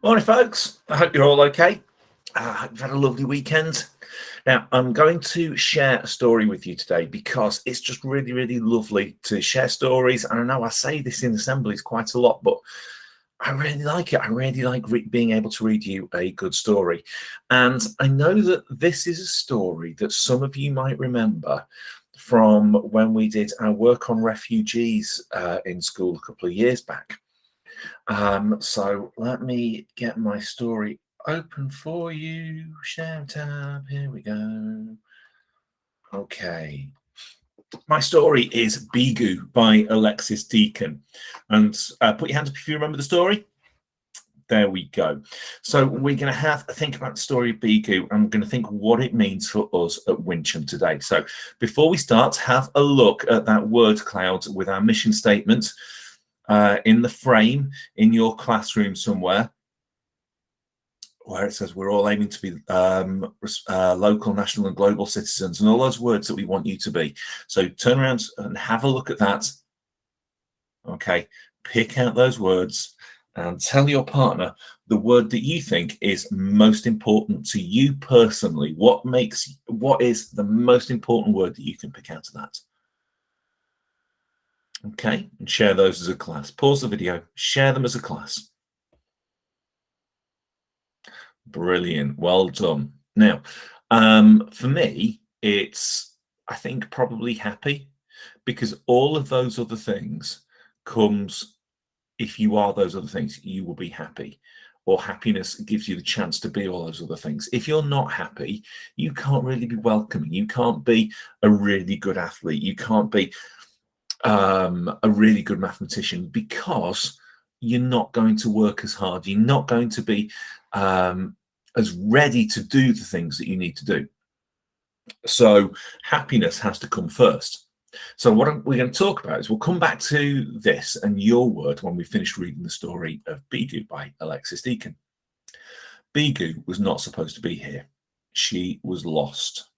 Morning, folks. I hope you're all okay. I hope you've had a lovely weekend. Now, I'm going to share a story with you today because it's just really, really lovely to share stories. And I know I say this in assemblies quite a lot, but I really like it. I really like being able to read you a good story. And I know that this is a story that some of you might remember from when we did our work on refugees in school a couple of years back. So let me get my story open for you. Share tab. Here we go. Okay. My story is Bigu by Alexis Deakin. And put your hands up if you remember the story. There we go. So we're going to have a think about the story of Bigu, and we're going to think what it means for us at Wincham today. So before we start, have a look at that word cloud with our mission statement in the frame in your classroom somewhere, where it says we're all aiming to be local, national, and global citizens, and all those words that we want you to be. So turn around and have a look at that. Okay, pick out those words and tell your partner the word that you think is most important to you personally. What is the most important word that you can pick out of that? Okay, and share those as a class. Pause the video, share them as a class. Brilliant. Well done. Now, for me, it's, I think, probably happy, because all of those other things comes, if you are those other things, you will be happy, or happiness gives you the chance to be all those other things. If you're not happy, you can't really be welcoming. You can't be a really good athlete. You can't be a really good mathematician, because you're not going to work as hard. You're not going to be as ready to do the things that you need to do. So happiness has to come first. So what we're going to talk about is, we'll come back to this and your word when we finish reading the story of Bigu by Alexis Deakin. Bigu was not supposed to be here. She was lost.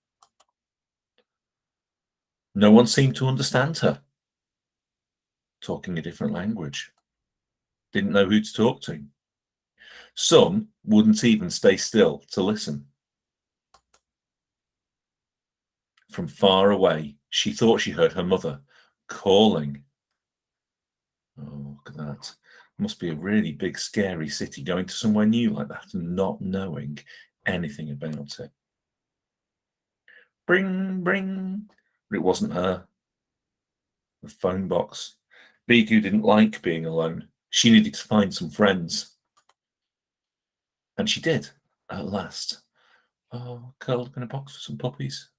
No one seemed to understand her. Talking a different language. Didn't know who to talk to. Some wouldn't even stay still to listen. From far away, she thought she heard her mother calling. Oh, look at that. Must be a really big, scary city, going to somewhere new like that and not knowing anything about it. Bring, bring. But it wasn't her. The phone box. Bigu didn't like being alone. She needed to find some friends. And she did, at last. Oh, curled up in a box with some puppies.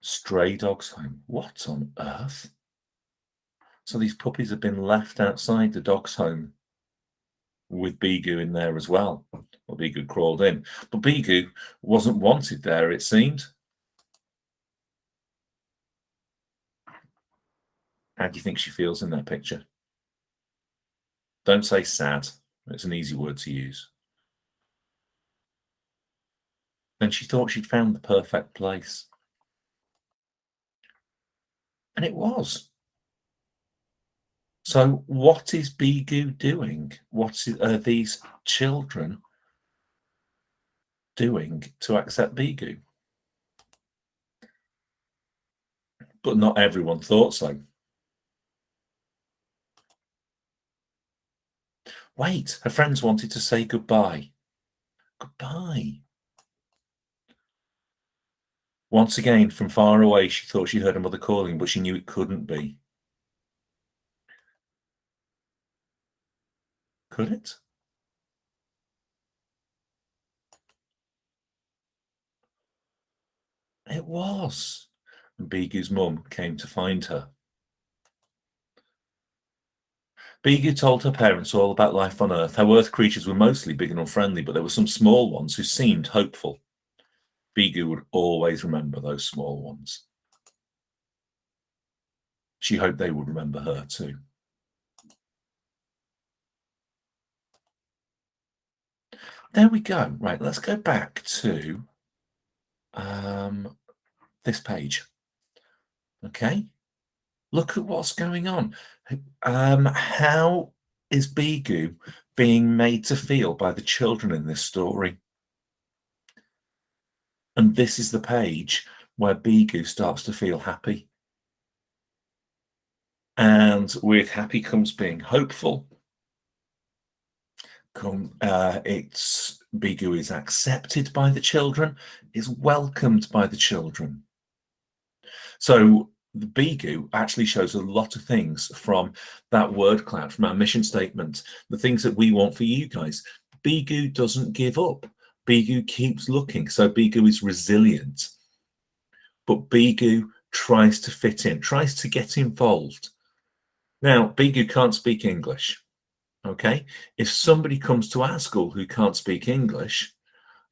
Stray dogs home. What on earth? So these puppies have been left outside the dog's home with Bigu in there as well. Well, Bigu crawled in, but Bigu wasn't wanted there, it seemed. How do you think she feels in that picture? Don't say sad. It's an easy word to use. Then she thought she'd found the perfect place. And it was. So what is Bigu doing? What are these children doing to accept Bigu? But not everyone thought so. Wait, her friends wanted to say goodbye. Goodbye. Once again, from far away, she thought she heard her mother calling, but she knew it couldn't be. Could it? It was. And Bigu's mum came to find her. Bigu told her parents all about life on Earth, how Earth creatures were mostly big and unfriendly, but there were some small ones who seemed hopeful. Bigu would always remember those small ones. She hoped they would remember her too. There we go. Right, let's go back to this page. Okay, look at what's going on. How is Bigu being made to feel by the children in this story? And this is the page where Bigu starts to feel happy. And with happy comes being hopeful. Bigu is accepted by the children, is welcomed by the children. So the Bigu actually shows a lot of things from that word cloud, from our mission statement, the things that we want for you guys. Bigu doesn't give up. Bigu keeps looking. So Bigu is resilient. But Bigu tries to fit in, tries to get involved. Now, Bigu can't speak English. Okay, if somebody comes to our school who can't speak English,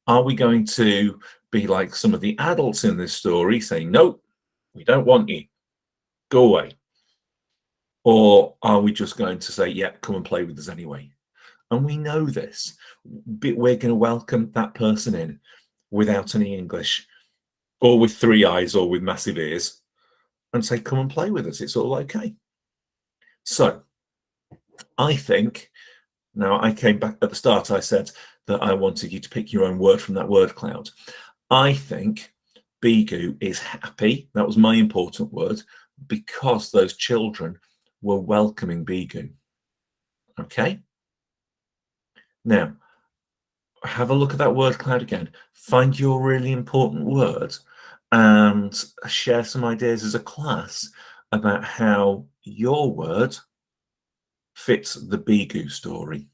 are we going to be like some of the adults in this story saying, no, we don't want you, go away? Or are we just going to say, yeah, come and play with us anyway? And we know this. We're going to welcome that person in without any English, or with 3 eyes, or with massive ears, and say, come and play with us. It's all okay. So I think, now I came back at the start, I said that I wanted you to pick your own word from that word cloud. I think Bigu is happy. That was my important word, because those children were welcoming Bigu. Okay? Now, have a look at that word cloud again. Find your really important word and share some ideas as a class about how your word fits the Bigu story.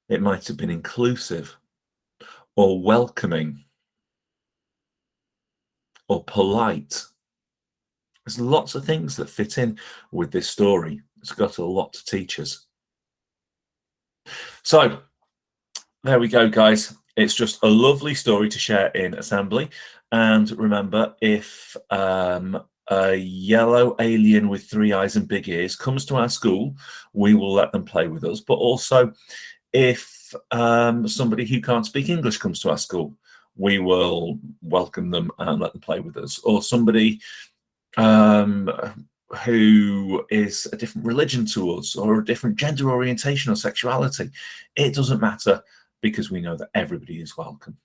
It might have been inclusive, or welcoming, or polite. There's lots of things that fit in with this story. It's got a lot to teach us. So there we go, guys. It's just a lovely story to share in assembly. And remember, if a yellow alien with 3 eyes and big ears comes to our school, we will let them play with us. But also, if somebody who can't speak English comes to our school, we will welcome them and let them play with us. Or somebody who is a different religion to us, or a different gender orientation or sexuality. It doesn't matter, because we know that everybody is welcome.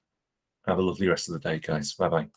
Have a lovely rest of the day, guys. Bye-bye.